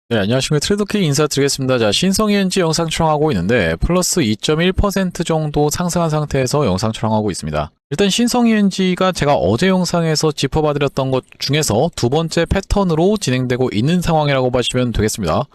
네, 안녕하십니까. 트레이더키 인사드리겠습니다. 자, 신성ENG 영상 촬영하고 있는데 플러스 2.1% 정도 상승한 상태에서 영상 촬영하고 있습니다. 일단 신성ENG가 제가 어제 영상에서 짚어봐드렸던 것 중에서 두 번째 패턴으로 진행되고 있는 상황이라고 보시면 되겠습니다.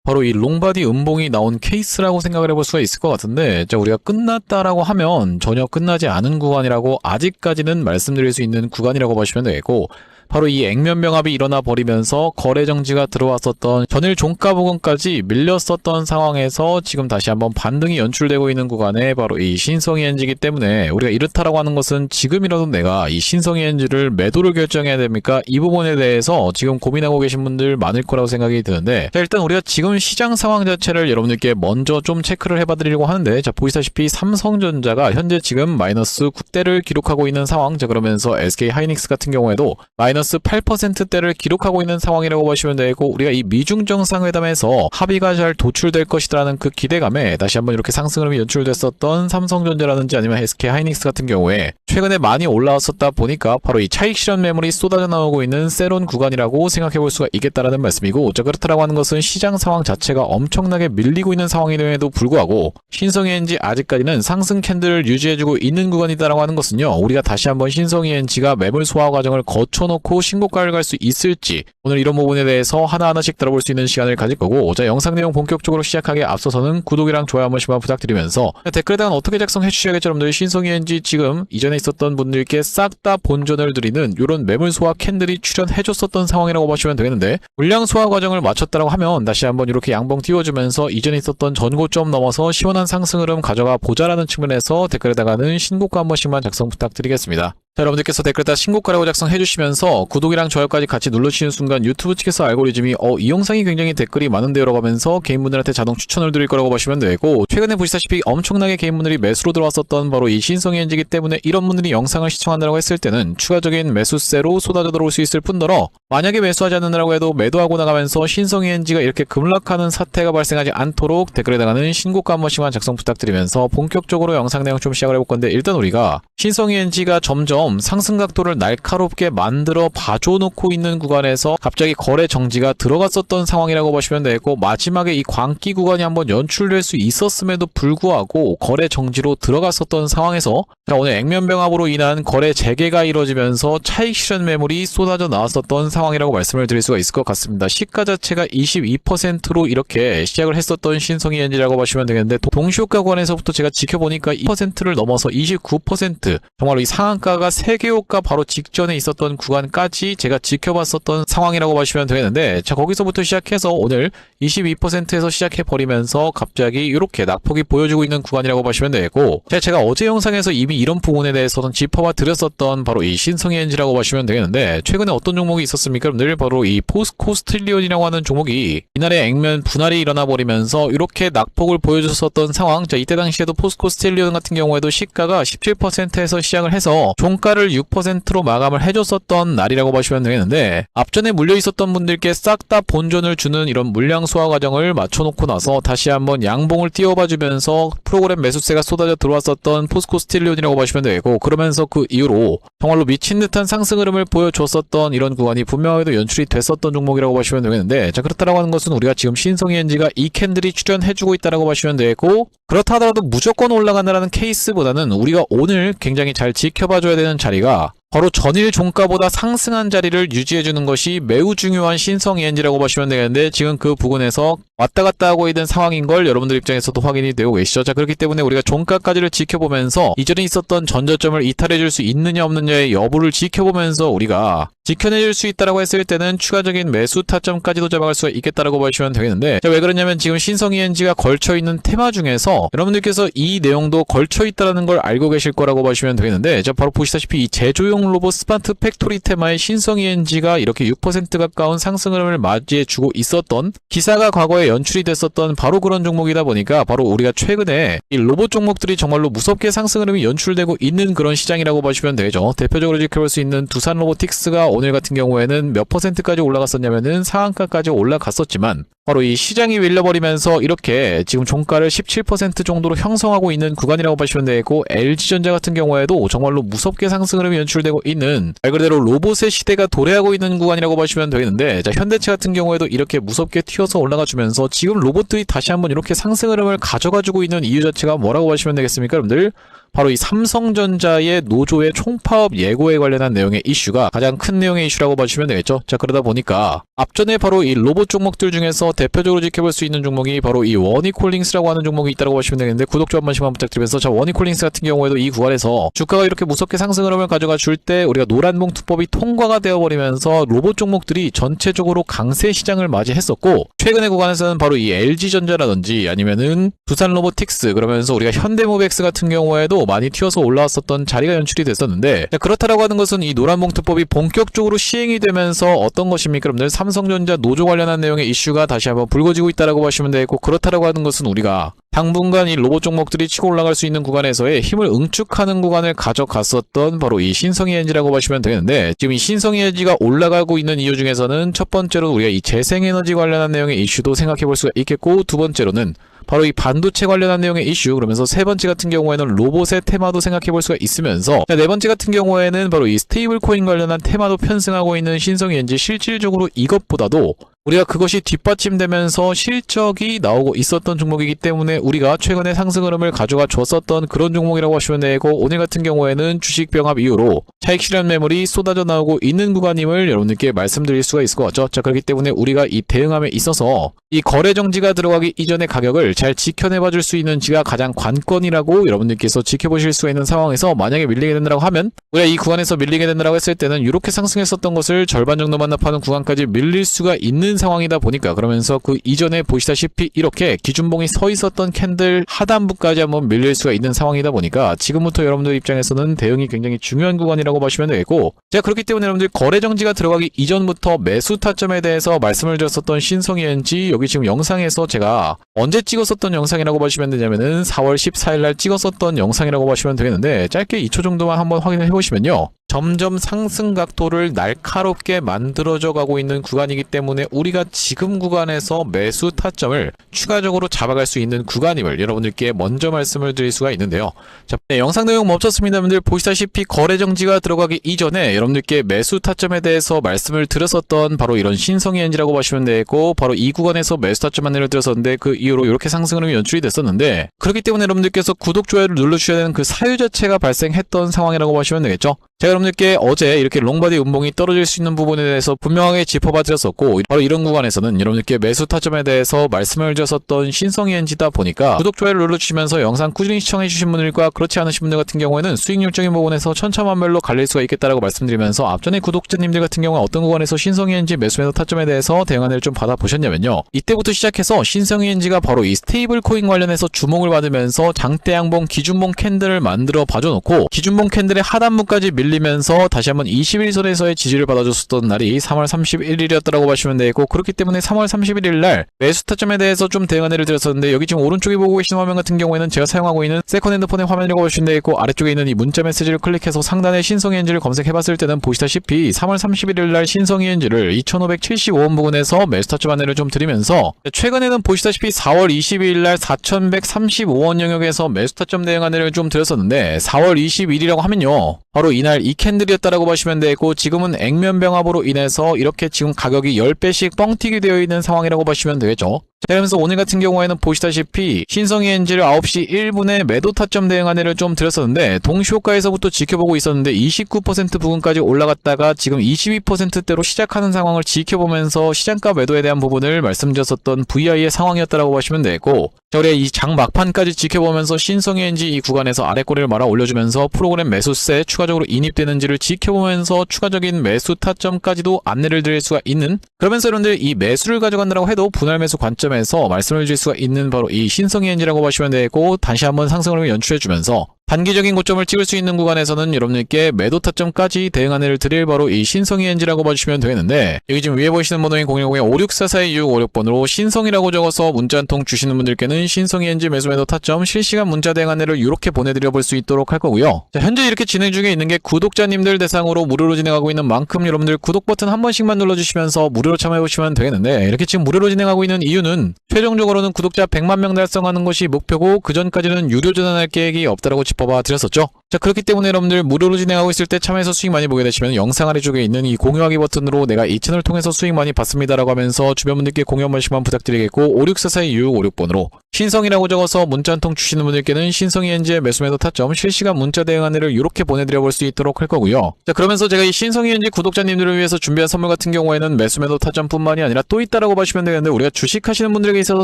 바로 이 롱바디 음봉이 나온 케이스라고 생각을 해볼 수가 있을 것 같은데, 자, 우리가 끝났다라고 하면 전혀 끝나지 않은 구간이라고 아직까지는 말씀드릴 수 있는 구간이라고 보시면 되겠고, 바로 이 액면병합이 일어나 버리면서 거래 정지가 들어왔었던 전일 종가 부근까지 밀렸었던 상황에서 지금 다시 한번 반등이 연출되고 있는 구간에 바로 이 신성ENG이기 때문에 우리가 이렇다라고 하는 것은 지금이라도 내가 이 신성ENG를 매도를 결정해야 됩니까? 이 부분에 대해서 지금 고민하고 계신 분들 많을 거라고 생각이 드는데, 자, 일단 우리가 지금 시장 상황 자체를 여러분들께 먼저 좀 체크를 해봐 드리려고 하는데, 자, 보시다시피 삼성전자가 현재 지금 마이너스 9대를 기록하고 있는 상황. 자, 그러면서 SK하이닉스 같은 경우에도 마이너스 8%대를 기록하고 있는 상황이라고 보시면 되고, 우리가 이 미중 정상회담에서 합의가 잘 도출될 것이라는 그 기대감에 다시 한번 이렇게 상승 흐름이 연출됐었던 삼성전자라든지 아니면 SK하이닉스 같은 경우에 최근에 많이 올라왔었다 보니까 바로 이 차익 실현 매물이 쏟아져 나오고 있는 세론 구간이라고 생각해 볼 수가 있겠다라는 말씀이고, 자, 그렇다라고 하는 것은 시장 상황 자체가 엄청나게 밀리고 있는 상황임에도 불구하고 신성ENG 아직까지는 상승 캔들을 유지해주고 있는 구간이다라고 하는 것은요, 우리가 다시 한번 신성ENG가 매물 소화 과정을 거쳐놓고 신고가를 갈 수 있을지, 오늘 이런 부분에 대해서 하나하나씩 들어볼 수 있는 시간을 가질 거고, 자, 영상 내용 본격적으로 시작하기에 앞서서는 구독이랑 좋아요 한 번씩만 부탁드리면서, 댓글에다가 어떻게 작성해 주셔야겠죠 여러분들. 신성ENG 지금 이전에 있었던 분들께 싹 다 본전을 드리는 이런 매물 소화 캔들이 출현해 줬었던 상황이라고 보시면 되겠는데, 물량 소화 과정을 마쳤다고 하면 다시 한번 이렇게 양봉 띄워주면서 이전에 있었던 전고점 넘어서 시원한 상승 흐름 가져가 보자라는 측면에서 댓글에다가는 신고가 한 번씩만 작성 부탁드리겠습니다. 자, 여러분들께서 댓글에다 신고가라고 작성해주시면서 구독이랑 좋아요까지 같이 눌러주시는 순간 유튜브 측에서 알고리즘이 이 영상이 굉장히 댓글이 많은데요 라고 하면서 개인분들한테 자동 추천을 드릴 거라고 보시면 되고, 최근에 보시다시피 엄청나게 개인분들이 매수로 들어왔었던 바로 이 신성ENG이기 때문에 이런 분들이 영상을 시청한다고 했을 때는 추가적인 매수세로 쏟아져 들어올 수 있을 뿐더러, 만약에 매수하지 않는다고 해도 매도하고 나가면서 신성ENG가 이렇게 급락하는 사태가 발생하지 않도록 댓글에다가는 신고가 한 번씩만 작성 부탁드리면서 본격적으로 영상 내용 좀 시작을 해볼 건데, 일단 우리가 신성ENG가 점점 상승 각도를 날카롭게 만들어 봐줘놓고 있는 구간에서 갑자기 거래 정지가 들어갔었던 상황이라고 보시면 되고, 마지막에 이 광기 구간이 한번 연출될 수 있었음에도 불구하고 거래 정지로 들어갔었던 상황에서, 자, 오늘 액면병합으로 인한 거래 재개가 이루어지면서 차익 실현 매물이 쏟아져 나왔었던 상황이라고 말씀을 드릴 수가 있을 것 같습니다. 시가 자체가 22%로 이렇게 시작을 했었던 신성ENG라고 보시면 되겠는데, 동시효과 구간에서부터 제가 지켜보니까 2%를 넘어서 29%, 정말로 이 상한가가 세계호가 바로 직전에 있었던 구간까지 제가 지켜봤었던 상황이라고 보시면 되겠는데, 자, 거기서부터 시작해서 오늘 22%에서 시작해버리면서 갑자기 이렇게 낙폭이 보여주고 있는 구간이라고 보시면 되고, 제가 어제 영상에서 이미 이런 부분에 대해서는 짚어봐 드렸었던 바로 이 신성ENG라고 보시면 되겠는데, 최근에 어떤 종목이 있었습니까? 늘 바로 이 포스코스틸리온이라고 하는 종목이 이날에 액면 분할이 일어나 버리면서 이렇게 낙폭을 보여줬었던 상황. 자, 이때 당시에도 포스코스틸리온 같은 경우에도 시가가 17%에서 시작을 해서 종가를 6%로 마감을 해줬었던 날이라고 보시면 되겠는데, 앞전에 물려 있었던 분들께 싹 다 본전을 주는 이런 물량 소화 과정을 맞춰놓고 나서 다시 한번 양봉을 띄워봐주면서 프로그램 매수세가 쏟아져 들어왔었던 포스코스틸리온이라고 보시면 되고, 그러면서 그 이후로 정말로 미친 듯한 상승 흐름을 보여줬었던 이런 구간이 분명하게도 연출이 됐었던 종목이라고 보시면 되겠는데, 자, 그렇다라고 하는 것은 우리가 지금 신성ENG가 이 캔들이 출현해주고 있다라고 보시면 되고, 그렇다 하더라도 무조건 올라간다라는 케이스보다는 우리가 오늘 굉장히 잘 지켜봐줘야 되는 자리가 바로 전일 종가보다 상승한 자리를 유지해주는 것이 매우 중요한 신성ENG라고 보시면 되겠는데, 지금 그 부분에서 왔다 갔다 하고 있는 상황인 걸 여러분들 입장에서도 확인이 되고 계시죠. 자, 그렇기 때문에 우리가 종가까지를 지켜보면서 이전에 있었던 전저점을 이탈해줄 수 있느냐 없느냐의 여부를 지켜보면서 우리가 지켜내줄 수 있다라고 했을 때는 추가적인 매수 타점까지도 잡아갈 수가 있겠다라고 보시면 되겠는데, 자, 왜 그러냐면 지금 신성ENG가 걸쳐있는 테마 중에서 여러분들께서 이 내용도 걸쳐있다라는 걸 알고 계실 거라고 보시면 되겠는데, 자, 바로 보시다시피 이 제조용 로봇 스마트 팩토리 테마의 신성ENG가 이렇게 6% 가까운 상승 흐름을 맞이해주고 있었던, 기사가 과거에 연출이 됐었던 바로 그런 종목이다 보니까 바로 우리가 최근에 이 로봇 종목들이 정말로 무섭게 상승 흐름이 연출되고 있는 그런 시장이라고 보시면 되죠. 대표적으로 지켜볼 수 있는 두산 로보틱스가 오늘 같은 경우에는 몇 %까지 올라갔었냐면은 상한가까지 올라갔었지만, 바로 이 시장이 밀려버리면서 이렇게 지금 종가를 17% 정도로 형성하고 있는 구간이라고 보시면 되고, LG전자 같은 경우에도 정말로 무섭게 상승 흐름이 연출되고 있는 말 그대로 로봇의 시대가 도래하고 있는 구간이라고 보시면 되겠는데, 자, 현대차 같은 경우에도 이렇게 무섭게 튀어서 올라가 주면서 지금 로봇들이 다시 한번 이렇게 상승 흐름을 가져가지고 있는 이유 자체가 뭐라고 보시면 되겠습니까, 여러분들? 바로 이 삼성전자의 노조의 총파업 예고에 관련한 내용의 이슈가 가장 큰 내용의 이슈라고 봐주시면 되겠죠. 자, 그러다 보니까 앞전에 바로 이 로봇 종목들 중에서 대표적으로 지켜볼 수 있는 종목이 바로 이 워니콜링스라고 하는 종목이 있다고 보시면 되겠는데, 구독 좀 한 번씩만 부탁드리면서, 자, 워니콜링스 같은 경우에도 이 구간에서 주가가 이렇게 무섭게 상승 흐름을 가져가 줄 때 우리가 노란봉투법이 통과가 되어버리면서 로봇 종목들이 전체적으로 강세 시장을 맞이했었고, 최근의 구간에서는 바로 이 LG전자라든지 아니면은 두산로보틱스, 그러면서 우리가 현대모백스 같은 경우에도 많이 튀어서 올라왔었던 자리가 연출이 됐었는데, 그렇다라고 하는 것은 이 노란봉투법이 본격적으로 시행이 되면서 어떤 것입니까? 여러분들 삼성전자 노조 관련한 내용의 이슈가 다시 한번 불거지고 있다라고 보시면 되고, 그렇다라고 하는 것은 우리가 당분간 이 로봇 종목들이 치고 올라갈 수 있는 구간에서의 힘을 응축하는 구간을 가져갔었던 바로 이 신성이엔지라고 보시면 되겠는데, 지금 이 신성이엔지가 올라가고 있는 이유 중에서는 첫 번째로 우리가 이 재생에너지 관련한 내용의 이슈도 생각해 볼 수가 있겠고, 두 번째로는 바로 이 반도체 관련한 내용의 이슈, 그러면서 세 번째 같은 경우에는 로봇의 테마도 생각해 볼 수가 있으면서, 네 번째 같은 경우에는 바로 이 스테이블 코인 관련한 테마도 편승하고 있는 신성이엔지, 실질적으로 이것보다도 우리가 그것이 뒷받침되면서 실적이 나오고 있었던 종목이기 때문에 우리가 최근에 상승 흐름을 가져가 줬었던 그런 종목이라고 하시면 되고, 오늘 같은 경우에는 주식 병합 이후로 차익 실현 매물이 쏟아져 나오고 있는 구간임을 여러분들께 말씀드릴 수가 있을 것 같죠. 자, 그렇기 때문에 우리가 이 대응함에 있어서 이 거래 정지가 들어가기 이전의 가격을 잘 지켜내봐 줄 수 있는지가 가장 관건이라고 여러분들께서 지켜보실 수가 있는 상황에서, 만약에 밀리게 된다고 하면 우리가 이 구간에서 밀리게 된다고 했을 때는 이렇게 상승했었던 것을 절반 정도만 납하는 구간까지 밀릴 수가 있는 상황이다 보니까, 그러면서 그 이전에 보시다시피 이렇게 기준봉이 서 있었던 캔들 하단부까지 한번 밀릴 수가 있는 상황이다 보니까 지금부터 여러분들 입장에서는 대응이 굉장히 중요한 구간이라고 보시면 되겠고, 제가 그렇기 때문에 여러분들 거래 정지가 들어가기 이전부터 매수 타점에 대해서 말씀을 드렸었던 신성이엔지, 여기 지금 영상에서 제가 언제 찍었었던 영상이라고 보시면 되냐면은 4월 14일날 찍었었던 영상이라고 보시면 되겠는데, 짧게 2초 정도만 한번 확인을 해보시면요, 점점 상승 각도를 날카롭게 만들어져 가고 있는 구간이기 때문에 우리가 지금 구간에서 매수 타점을 추가적으로 잡아갈 수 있는 구간임을 여러분들께 먼저 말씀을 드릴 수가 있는데요. 자, 네, 영상 내용 멈췄습니다. 여러분들 보시다시피 거래 정지가 들어가기 이전에 여러분들께 매수 타점에 대해서 말씀을 드렸었던 바로 이런 신성이엔지라고 보시면 되고, 바로 이 구간에서 매수 타점 안내를 드렸었는데 그 이후로 이렇게 상승 흐름이 연출이 됐었는데, 그렇기 때문에 여러분들께서 구독, 좋아요를 눌러주셔야 되는 그 사유 자체가 발생했던 상황이라고 보시면 되겠죠. 제가 여러분들께 어제 이렇게 롱바디 음봉이 떨어질 수 있는 부분에 대해서 분명하게 짚어봐 드렸었고, 바로 이런 구간에서는 여러분들께 매수 타점에 대해서 말씀을 드렸었던 신성이엔지다 보니까 구독, 좋아요를 눌러주시면서 영상 꾸준히 시청해주신 분들과 그렇지 않으신 분들 같은 경우에는 수익률적인 부분에서 천차만별로 갈릴 수가 있겠다라고 말씀드리면서, 앞전에 구독자님들 같은 경우는 어떤 구간에서 신성이엔지 매수 매도 타점에 대해서 대응 안내를 좀 받아보셨냐면요, 이때부터 시작해서 신성이엔지가 바로 이 스테이블 코인 관련해서 주목을 받으면서 장대 양봉 기준봉 캔들을 만들어 봐줘놓고, 기준봉 캔들의 하단부까지 밀리면서 다시 한번 21선에서의 지지를 받아줬었던 날이 3월 31일이었다고 보시면 되고, 그렇기 때문에 3월 31일 날 매수 타점에 대해서 좀 대응 안내를 드렸었는데, 여기 지금 오른쪽에 보고 계시는 화면 같은 경우에는 제가 사용하고 있는 세컨 핸드폰의 화면이라고 보시면 되고, 아래쪽에 있는 이 문자 메시지를 클릭해서 상단에 신성이엔지를 검색해봤을 때는 보시다시피 3월 31일 날 신성이엔지를 2575원 부근에서 매수 타점 안내를 좀 드리면서, 최근에는 보시다시피 4월 22일 날 4135원 영역에서 매수 타점 대응 안내를 좀 드렸었는데, 4월 22일이라고 하면요, 바로 이날 이 캔들이었다라고 보시면 되고, 지금은 액면병합으로 인해서 이렇게 지금 가격이 10배씩 뻥튀기 되어 있는 상황이라고 보시면 되겠죠. 자, 그러면서 오늘 같은 경우에는 보시다시피 신성이엔지를 9시 1분에 매도 타점 대응 안내를 좀 드렸었는데, 동시호가에서부터 지켜보고 있었는데 29% 부근까지 올라갔다가 지금 22%대로 시작하는 상황을 지켜보면서 시장가 매도에 대한 부분을 말씀드렸었던 VI의 상황이었다라고 보시면 되고, 자, 우리 이 장 막판까지 지켜보면서 신성이엔지 이 구간에서 아래꼬리를 말아 올려주면서 프로그램 매수세 추가적으로 인입되는지를 지켜보면서 추가적인 매수 타점까지도 안내를 드릴 수가 있는, 그러면서 여러분들 이 매수를 가져간다고 해도 분할 매수 관점에서 말씀을 드릴 수가 있는 바로 이 신성이엔지라고 보시면 되고, 다시 한번 상승을 연출해주면서 단기적인 고점을 찍을 수 있는 구간에서는 여러분들께 매도 타점까지 대응 안내를 드릴 바로 이 신성이엔지라고 봐주시면 되겠는데, 여기 지금 위에 보시는 번호인 010-5644-2656번으로 신성이라고 적어서 문자 한 통 주시는 분들께는 신성이엔지 매수 타점 실시간 문자 대응 안내를 이렇게 보내드려 볼 수 있도록 할 거고요. 자, 현재 이렇게 진행 중에 있는 게 구독자님들 대상으로 무료로 진행하고 있는 만큼 여러분들 구독 버튼 한 번씩만 눌러주시면서 무료로 참여해 보시면 되겠는데, 이렇게 지금 무료로 진행하고 있는 이유는 최종적으로는 구독자 100만 명 달성하는 것이 목표고, 그 전까지는 유료 전환할 계획이 없다라고 짚어봐 드렸었죠. 자, 그렇기 때문에 여러분들 무료로 진행하고 있을 때 참여해서 수익 많이 보게 되시면 영상 아래쪽에 있는 이 공유하기 버튼으로 내가 이 채널 통해서 수익 많이 받습니다라고 하면서 주변 분들께 공유 한 번씩만 부탁드리겠고, 5644-2656번으로 신성이라고 적어서 문자 한 통 주시는 분들께는 신성이엔지의 매수매도 타점 실시간 문자 대응 안내를 이렇게 보내드려 볼 수 있도록 할 거고요. 자, 그러면서 제가 이 신성이엔지 구독자님들을 위해서 준비한 선물 같은 경우에는 매수매도 타점뿐만이 아니라 또 있다라고 보시면 되겠는데, 우리가 주식하시는 분들에게 있어서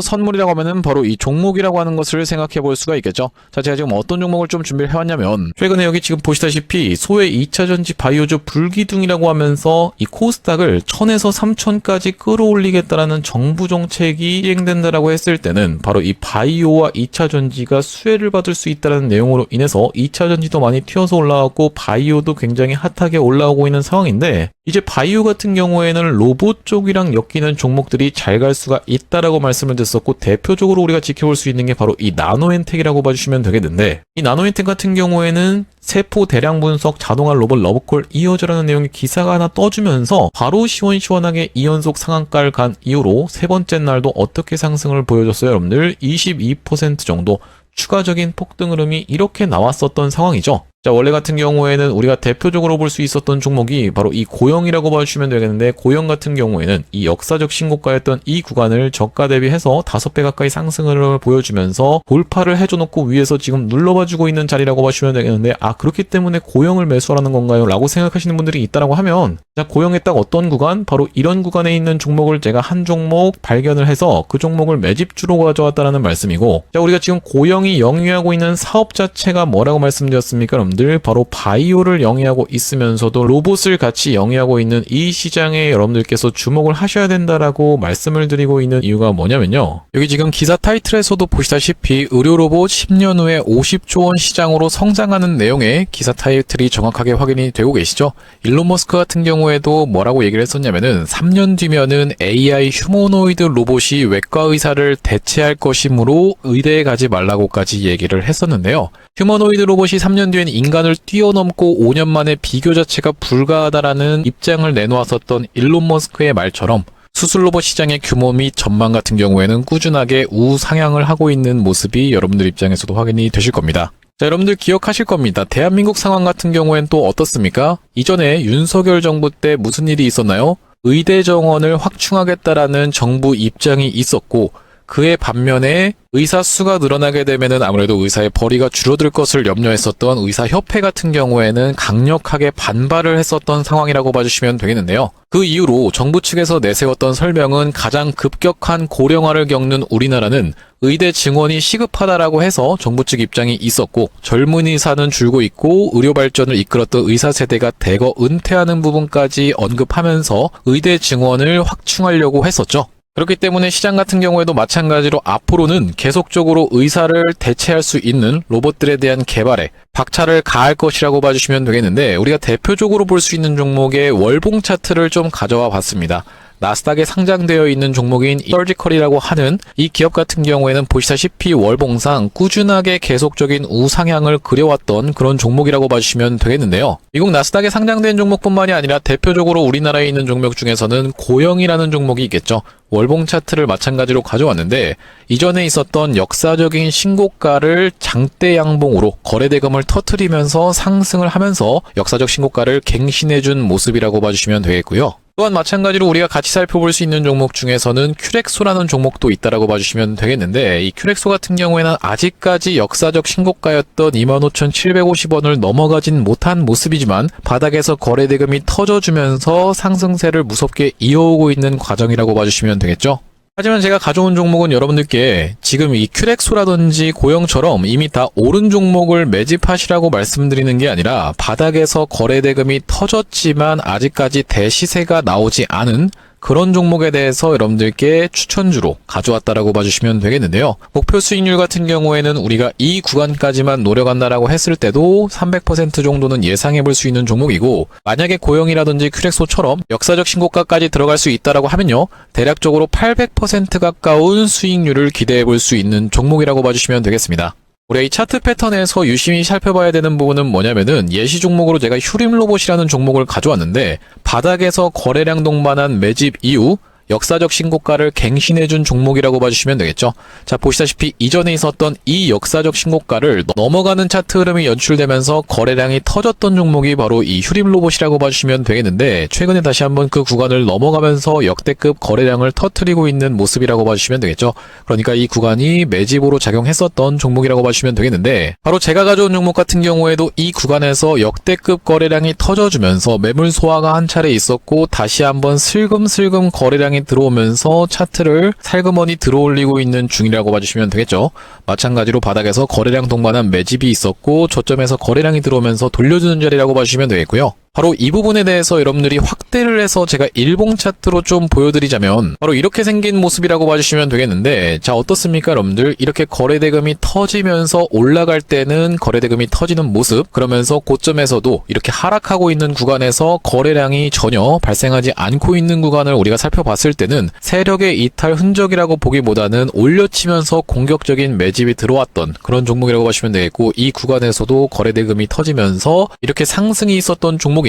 선물이라고 하면은 바로 이 종목이라고 하는 것을 생각해 볼 수가 있겠죠. 자, 제가 지금 어떤 종목을 좀 준비를 해왔냐면, 최근에 여기 지금 보시다시피 소외 2차전지 바이오주 불기둥이라고 하면서 이 코스닥을 1000에서 3000까지 끌어올리겠다라는 정부 정책이 시행된다라고 했을 때는 바로 이 바이오와 2차전지가 수혜를 받을 수 있다는 내용으로 인해서 2차전지도 많이 튀어서 올라왔고 바이오도 굉장히 핫하게 올라오고 있는 상황인데, 이제 바이오 같은 경우에는 로봇 쪽이랑 엮이는 종목들이 잘 갈 수가 있다라고 말씀을 드렸었고, 대표적으로 우리가 지켜볼 수 있는 게 바로 이 나노엔텍이라고 봐주시면 되겠는데, 이 나노엔텍 같은 경우에는 세포 대량 분석 자동화 로봇 러브콜 이어져라는 내용의 기사가 하나 떠주면서 바로 시원시원하게 2연속 상한가를 간 이후로 세 번째 날도 어떻게 상승을 보여줬어요? 여러분들 22% 정도 추가적인 폭등 흐름이 이렇게 나왔었던 상황이죠. 자, 원래 같은 경우에는 우리가 대표적으로 볼 수 있었던 종목이 바로 이 고영이라고 봐주시면 되겠는데, 고영 같은 경우에는 이 역사적 신고가였던 이 구간을 저가 대비해서 5배 가까이 상승을 보여주면서 돌파를 해줘놓고 위에서 지금 눌러봐주고 있는 자리라고 봐주시면 되겠는데, 아, 그렇기 때문에 고영을 매수하라는 건가요? 라고 생각하시는 분들이 있다라고 하면, 자, 고영의 딱 어떤 구간? 바로 이런 구간에 있는 종목을 제가 한 종목 발견을 해서 그 종목을 매집주로 가져왔다라는 말씀이고, 자, 우리가 지금 고영이 영위하고 있는 사업 자체가 뭐라고 말씀드렸습니까? 여러분들 바로 바이오를 영위하고 있으면서도 로봇을 같이 영위하고 있는 이 시장에 여러분들께서 주목을 하셔야 된다라고 말씀을 드리고 있는 이유가 뭐냐면요, 여기 지금 기사 타이틀에서도 보시다시피 의료로봇 10년 후에 50조 원 시장으로 성장하는 내용의 기사 타이틀이 정확하게 확인이 되고 계시죠. 일론 머스크 같은 경우에도 뭐라고 얘기를 했었냐면은 3년 뒤면은 AI 휴머노이드 로봇이 외과 의사를 대체할 것이므로 의대에 가지 말라고까지 얘기를 했었는데요. 휴머노이드 로봇이 3년 뒤엔 인간을 뛰어넘고 5년 만에 비교 자체가 불가하다라는 입장을 내놓았었던 일론 머스크의 말처럼 수술 로봇 시장의 규모 및 전망 같은 경우에는 꾸준하게 우상향을 하고 있는 모습이 여러분들 입장에서도 확인이 되실 겁니다. 자, 여러분들 기억하실 겁니다. 대한민국 상황 같은 경우엔 또 어떻습니까? 이전에 윤석열 정부 때 무슨 일이 있었나요? 의대 정원을 확충하겠다라는 정부 입장이 있었고, 그의 반면에 의사 수가 늘어나게 되면은 아무래도 의사의 벌이가 줄어들 것을 염려했었던 의사협회 같은 경우에는 강력하게 반발을 했었던 상황이라고 봐주시면 되겠는데요. 그 이후로 정부 측에서 내세웠던 설명은 가장 급격한 고령화를 겪는 우리나라는 의대 증원이 시급하다라고 해서 정부 측 입장이 있었고, 젊은 의사는 줄고 있고 의료 발전을 이끌었던 의사 세대가 대거 은퇴하는 부분까지 언급하면서 의대 증원을 확충하려고 했었죠. 그렇기 때문에 시장 같은 경우에도 마찬가지로 앞으로는 계속적으로 의사를 대체할 수 있는 로봇들에 대한 개발에 박차를 가할 것이라고 봐주시면 되겠는데, 우리가 대표적으로 볼 수 있는 종목의 월봉 차트를 좀 가져와 봤습니다. 나스닥에 상장되어 있는 종목인 서지컬이라고 하는 이 기업 같은 경우에는 보시다시피 월봉상 꾸준하게 계속적인 우상향을 그려왔던 그런 종목이라고 봐주시면 되겠는데요. 미국 나스닥에 상장된 종목뿐만이 아니라 대표적으로 우리나라에 있는 종목 중에서는 고영이라는 종목이 있겠죠. 월봉 차트를 마찬가지로 가져왔는데, 이전에 있었던 역사적인 신고가를 장대 양봉으로 거래대금을 터트리면서 상승을 하면서 역사적 신고가를 갱신해준 모습이라고 봐주시면 되겠고요. 또한 마찬가지로 우리가 같이 살펴볼 수 있는 종목 중에서는 큐렉소라는 종목도 있다라고 봐주시면 되겠는데, 이 큐렉소 같은 경우에는 아직까지 역사적 신고가였던 25,750원을 넘어가진 못한 모습이지만 바닥에서 거래대금이 터져주면서 상승세를 무섭게 이어오고 있는 과정이라고 봐주시면 되겠죠. 하지만 제가 가져온 종목은 여러분들께 지금 이 큐렉소라든지 고영처럼 이미 다 오른 종목을 매집하시라고 말씀드리는 게 아니라, 바닥에서 거래대금이 터졌지만 아직까지 대시세가 나오지 않은 그런 종목에 대해서 여러분들께 추천주로 가져왔다라고 봐주시면 되겠는데요. 목표 수익률 같은 경우에는 우리가 이 구간까지만 노려간다라고 했을 때도 300% 정도는 예상해 볼 수 있는 종목이고, 만약에 고영이라든지 큐렉소처럼 역사적 신고가까지 들어갈 수 있다라고 하면요, 대략적으로 800% 가까운 수익률을 기대해 볼 수 있는 종목이라고 봐주시면 되겠습니다. 우리가 이 차트 패턴에서 유심히 살펴봐야 되는 부분은 뭐냐면은, 예시 종목으로 제가 휴림로봇이라는 종목을 가져왔는데, 바닥에서 거래량 동반한 매집 이후 역사적 신고가를 갱신해준 종목이라고 봐주시면 되겠죠. 자, 보시다시피 이전에 있었던 이 역사적 신고가를 넘어가는 차트 흐름이 연출되면서 거래량이 터졌던 종목이 바로 이 휴림로봇이라고 봐주시면 되겠는데, 최근에 다시 한번 그 구간을 넘어가면서 역대급 거래량을 터뜨리고 있는 모습이라고 봐주시면 되겠죠. 그러니까 이 구간이 매집으로 작용했었던 종목이라고 봐주시면 되겠는데, 바로 제가 가져온 종목 같은 경우에도 이 구간에서 역대급 거래량이 터져주면서 매물 소화가 한 차례 있었고, 다시 한번 슬금슬금 거래량이 들어오면서 차트를 살그머니 들어올리고 있는 중이라고 봐주시면 되겠죠. 마찬가지로 바닥에서 거래량 동반한 매집이 있었고, 저점에서 거래량이 들어오면서 돌려주는 자리라고 봐주시면 되겠고요. 바로 이 부분에 대해서 여러분들이 확대를 해서 제가 일봉 차트로 좀 보여드리자면, 바로 이렇게 생긴 모습이라고 봐주시면 되겠는데, 자, 어떻습니까 여러분들? 이렇게 거래대금이 터지면서 올라갈 때는 거래대금이 터지는 모습, 그러면서 고점에서도 이렇게 하락하고 있는 구간에서 거래량이 전혀 발생하지 않고 있는 구간을 우리가 살펴봤을 때는 세력의 이탈 흔적이라고 보기보다는 올려치면서 공격적인 매집이 들어왔던 그런 종목이라고 보시면 되겠고, 이 구간에서도 거래대금이 터지면서 이렇게 상승이 있었던 종목인데,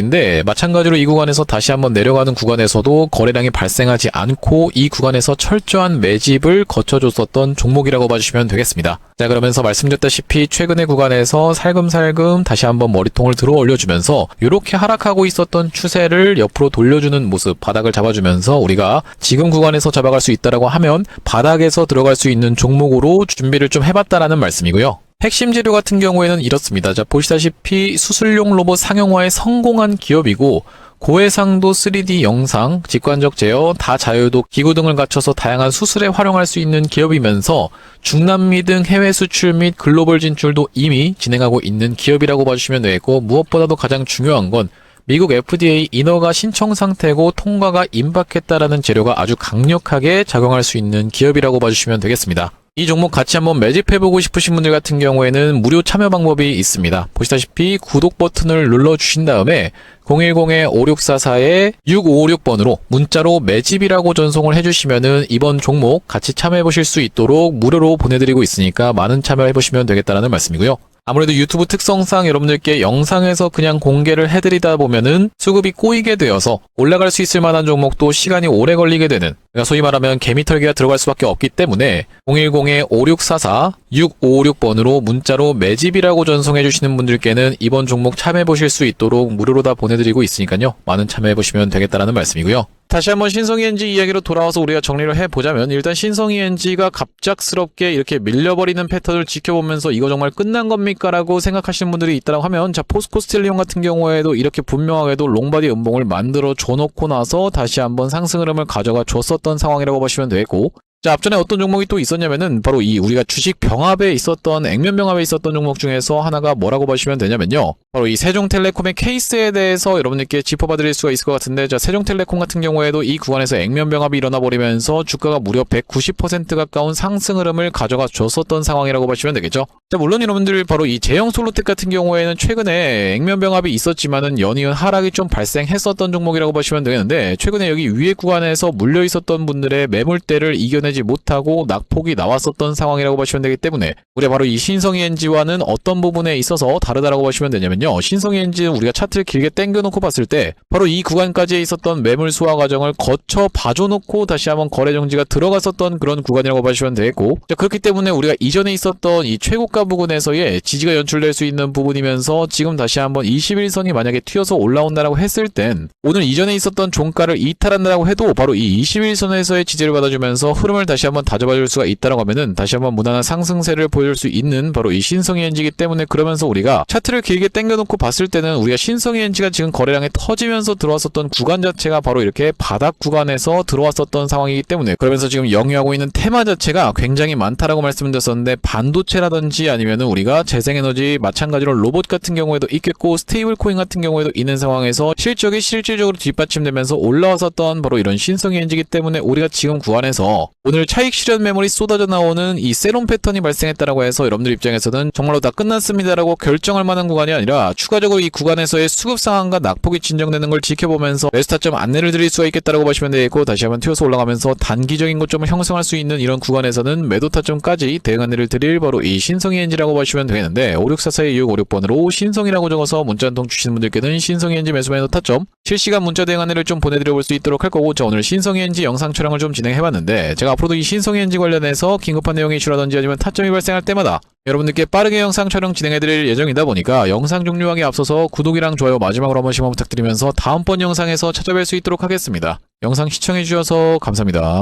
마찬가지로 이 구간에서 다시 한번 내려가는 구간에서도 거래량이 발생하지 않고 이 구간에서 철저한 매집을 거쳐줬었던 종목이라고 봐주시면 되겠습니다. 자, 그러면서 말씀드렸다시피 최근의 구간에서 살금살금 다시 한번 머리통을 들어 올려주면서 이렇게 하락하고 있었던 추세를 옆으로 돌려주는 모습, 바닥을 잡아주면서 우리가 지금 구간에서 잡아갈 수 있다라고 하면 바닥에서 들어갈 수 있는 종목으로 준비를 좀 해봤다라는 말씀이고요. 핵심 재료 같은 경우에는 이렇습니다. 자, 보시다시피 수술용 로봇 상용화에 성공한 기업이고, 고해상도 3D 영상, 직관적 제어, 다자유도 기구 등을 갖춰서 다양한 수술에 활용할 수 있는 기업이면서 중남미 등 해외 수출 및 글로벌 진출도 이미 진행하고 있는 기업이라고 봐주시면 되겠고, 무엇보다도 가장 중요한 건 미국 FDA 인허가 신청 상태고 통과가 임박했다라는 재료가 아주 강력하게 작용할 수 있는 기업이라고 봐주시면 되겠습니다. 이 종목 같이 한번 매집해보고 싶으신 분들 같은 경우에는 무료 참여 방법이 있습니다. 보시다시피 구독 버튼을 눌러주신 다음에 010-5644-6556번으로 문자로 매집이라고 전송을 해주시면은 이번 종목 같이 참여해보실 수 있도록 무료로 보내드리고 있으니까 많은 참여해보시면 되겠다는 말씀이고요. 아무래도 유튜브 특성상 여러분들께 영상에서 그냥 공개를 해드리다 보면은 수급이 꼬이게 되어서 올라갈 수 있을 만한 종목도 시간이 오래 걸리게 되는, 그러니까 소위 말하면 개미털기가 들어갈 수밖에 없기 때문에 010-5644-6556번으로 문자로 매집이라고 전송해 주시는 분들께는 이번 종목 참여해 보실 수 있도록 무료로 다 보내드리고 있으니까요, 많은 참여해 보시면 되겠다라는 말씀이고요. 다시 한번 신성이엔지 이야기로 돌아와서 우리가 정리를 해보자면, 일단 신성이엔지가 갑작스럽게 이렇게 밀려버리는 패턴을 지켜보면서 이거 정말 끝난 겁니까? 라고 생각하시는 분들이 있다고 하면, 자, 포스코 스틸리온 같은 경우에도 이렇게 분명하게도 롱바디 음봉을 만들어 줘놓고 나서 다시 한번 상승 흐름을 가져가 줬었던 상황이라고 보시면 되겠고, 자, 앞전에 어떤 종목이 또 있었냐면은 바로 이 우리가 주식 병합에 있었던, 액면 병합에 있었던 종목 중에서 하나가 뭐라고 보시면 되냐면요, 바로 이 세종텔레콤의 케이스에 대해서 여러분들께 짚어봐 드릴 수가 있을 것 같은데, 자, 세종텔레콤 같은 경우에도 이 구간에서 액면 병합이 일어나 버리면서 주가가 무려 190% 가까운 상승 흐름을 가져가 줬었던 상황이라고 보시면 되겠죠. 자, 물론 여러분들 바로 이 제형솔루텍 같은 경우에는 최근에 액면 병합이 있었지만은 연이은 하락이 좀 발생했었던 종목이라고 보시면 되겠는데, 최근에 여기 위에 구간에서 물려 있었던 분들의 매물대를 이겨내 못하고 낙폭이 나왔었던 상황이라고 보시면 되기 때문에, 우리가 바로 이 신성이엔지와는 어떤 부분에 있어서 다르다라고 보시면 되냐면요, 신성이엔지는 우리가 차트를 길게 당겨놓고 봤을 때 바로 이 구간까지 있었던 매물 수화 과정을 거쳐 봐줘놓고 다시 한번 거래 정지가 들어갔었던 그런 구간이라고 보시면 되겠고, 그렇기 때문에 우리가 이전에 있었던 이 최고가 부근에서의 지지가 연출될 수 있는 부분이면서 지금 다시 한번 21선이 만약에 튀어서 올라온다라고 했을 땐 오늘 이전에 있었던 종가를 이탈한다라고 해도 바로 이 21선에서의 지지를 받아주면서 흐름을 흐름을 다시 한번 다져봐 줄 수가 있다라고 하면은 다시 한번 무난한 상승세를 보여줄 수 있는 바로 이 신성이엔지이기 때문에, 그러면서 우리가 차트를 길게 당겨놓고 봤을 때는 우리가 신성이엔지가 지금 거래량이 터지면서 들어왔었던 구간 자체가 바로 이렇게 바닥 구간에서 들어왔었던 상황이기 때문에, 그러면서 지금 영위하고 있는 테마 자체가 굉장히 많다라고 말씀드렸었는데, 반도체라든지 아니면은 우리가 재생에너지, 마찬가지로 로봇 같은 경우에도 있겠고 스테이블 코인 같은 경우에도 있는 상황에서 실적이 실질적으로 뒷받침되면서 올라왔었던 바로 이런 신성이엔지이기 때문에, 우리가 지금 구간에서 오늘 차익 실현 매물이 쏟아져 나오는 이 세롬 패턴이 발생했다라고 해서 여러분들 입장에서는 정말로 다 끝났습니다라고 결정할 만한 구간이 아니라, 추가적으로 이 구간에서의 수급 상황과 낙폭이 진정되는 걸 지켜보면서 매수 타점 안내를 드릴 수가 있겠다라고 보시면 되겠고, 다시 한번 튀어서 올라가면서 단기적인 고점을 형성할 수 있는 이런 구간에서는 매도 타점까지 대응 안내를 드릴 바로 이 신성이엔지라고 보시면 되겠는데, 5644-2656번으로 신성이라고 적어서 문자 한 통 주시는 분들께는 신성이엔지 매수 매도 타점 실시간 문자 대응 안내를 좀 보내드려 볼 수 있도록 할 거고, 자, 오늘 신성이엔지 영상 촬영을 좀 진행해봤는데, 제가 앞으로도 이 신성이엔지 관련해서 긴급한 내용이 이슈라든지 아니면 타점이 발생할 때마다 여러분들께 빠르게 영상 촬영 진행해드릴 예정이다 보니까, 영상 종료하기 앞서서 구독이랑 좋아요 마지막으로 한 번씩만 부탁드리면서 다음번 영상에서 찾아뵐 수 있도록 하겠습니다. 영상 시청해주셔서 감사합니다.